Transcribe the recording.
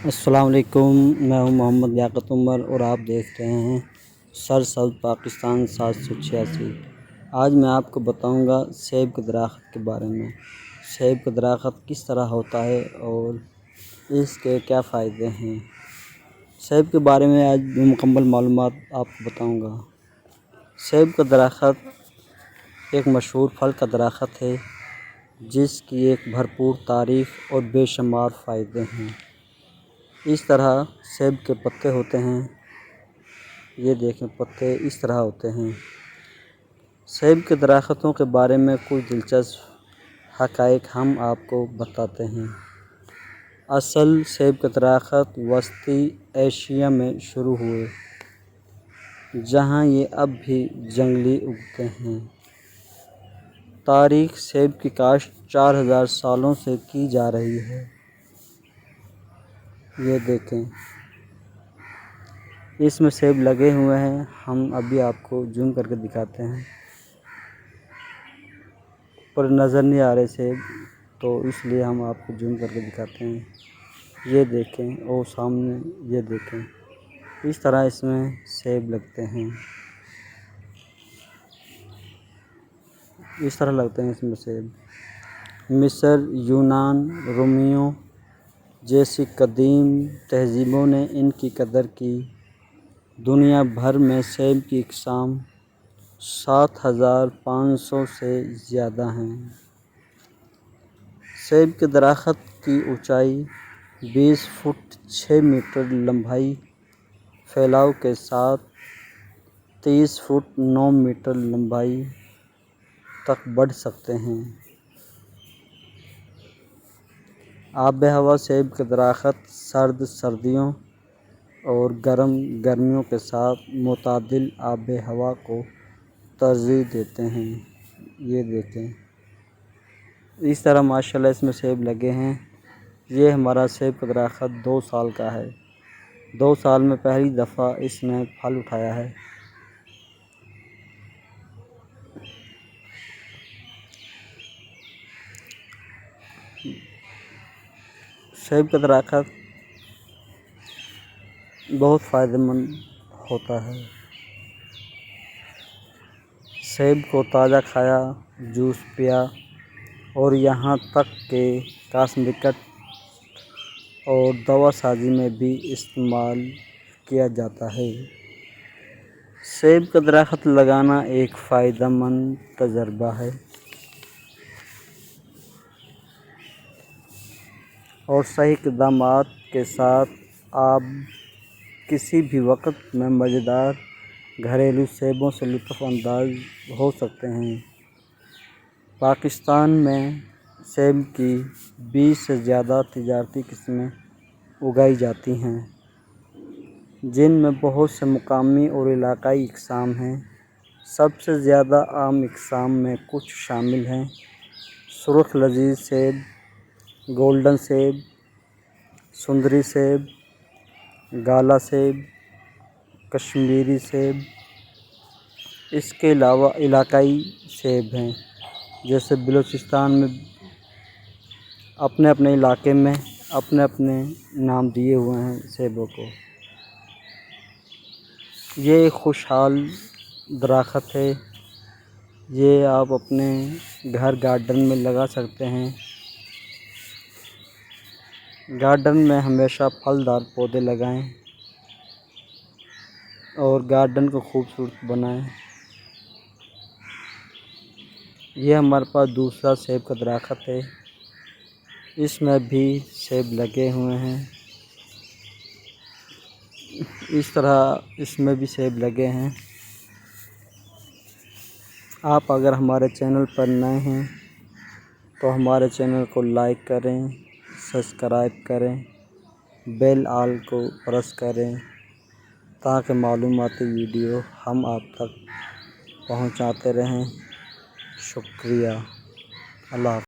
السلام علیکم، میں ہوں محمد لیاقت عمر اور آپ دیکھ رہے ہیں سرسبز پاکستان 786۔ آج میں آپ کو بتاؤں گا سیب کے درخت کے بارے میں۔ سیب کا درخت کس طرح ہوتا ہے اور اس کے کیا فائدے ہیں۔ سیب کے بارے میں آج مکمل معلومات آپ کو بتاؤں گا۔ سیب کا درخت ایک مشہور پھل کا درخت ہے جس کی ایک بھرپور تاریخ اور بے شمار فائدے ہیں۔ اس طرح سیب کے پتے ہوتے ہیں، یہ دیکھیں پتے اس طرح ہوتے ہیں۔ سیب کے درختوں کے بارے میں کچھ دلچسپ حقائق ہم آپ کو بتاتے ہیں۔ اصل سیب کے درخت وسطی ایشیا میں شروع ہوئے، جہاں یہ اب بھی جنگلی اگتے ہیں۔ تاریخ سیب کی کاشت 4000 سالوں سے کی جا رہی ہے، یہ دیکھیں اس میں سیب لگے ہوئے ہیں۔ ہم ابھی آپ کو زوم کر کے دکھاتے ہیں، پر نظر نہیں آ رہے سیب، تو اس لیے ہم آپ کو زوم کر کے دکھاتے ہیں۔ یہ دیکھیں اور سامنے یہ دیکھیں، اس طرح اس میں سیب لگتے ہیں، اس طرح لگتے ہیں اس میں سیب۔ مصر، یونان، رومیوں جیسی قدیم تہذیبوں نے ان کی قدر کی۔ دنیا بھر میں سیب کی اقسام 7500 سے زیادہ ہیں۔ سیب کے درخت کی اونچائی 20 فٹ 6 میٹر، لمبائی پھیلاؤ کے ساتھ 30 فٹ 9 میٹر لمبائی تک بڑھ سکتے ہیں۔ آب ہوا سیب کے درخت سرد سردیوں اور گرم گرمیوں کے ساتھ معتدل آب و ہوا کو ترجیح دیتے ہیں، یہ دیکھیں اس طرح ماشاءاللہ اس میں سیب لگے ہیں۔ یہ ہمارا سیب کا درخت 2 سال کا ہے، 2 سال میں پہلی دفعہ اس نے پھل اٹھایا ہے۔ سیب کا درخت بہت فائدہ مند ہوتا ہے۔ سیب کو تازہ کھایا، جوس پیا اور یہاں تک کہ کاسمیٹک اور دوا سازی میں بھی استعمال کیا جاتا ہے۔ سیب کا درخت لگانا ایک فائدہ مند تجربہ ہے اور صحیح اقدامات کے ساتھ آپ کسی بھی وقت میں مزیدار گھریلو سیبوں سے لطف اندوز ہو سکتے ہیں۔ پاکستان میں سیب کی 20 سے زیادہ تجارتی قسمیں اگائی جاتی ہیں، جن میں بہت سے مقامی اور علاقائی اقسام ہیں۔ سب سے زیادہ عام اقسام میں کچھ شامل ہیں: سرخ لذیذ سیب، گولڈن سیب، سندری سیب، گالا سیب، کشمیری سیب۔ اس کے علاوہ علاقائی سیب ہیں، جیسے بلوچستان میں اپنے اپنے علاقے میں اپنے اپنے نام دیے ہوئے ہیں سیبوں کو۔ یہ ایک خوشحال درخت ہے، یہ آپ اپنے گھر گارڈن میں لگا سکتے ہیں۔ گارڈن میں ہمیشہ پھلدار پودے لگائیں اور گارڈن کو خوبصورت بنائیں۔ یہ ہمارے پاس دوسرا سیب کا درخت ہے، اس میں بھی سیب لگے ہوئے ہیں، اس طرح اس میں بھی سیب لگے ہیں۔ آپ اگر ہمارے چینل پر نئے ہیں تو ہمارے چینل کو لائک کریں، سبسکرائب کریں، بیل آل کو پریس کریں تاکہ معلوماتی ویڈیو ہم آپ تک پہنچاتے رہیں۔ شکریہ، اللہ حافظ۔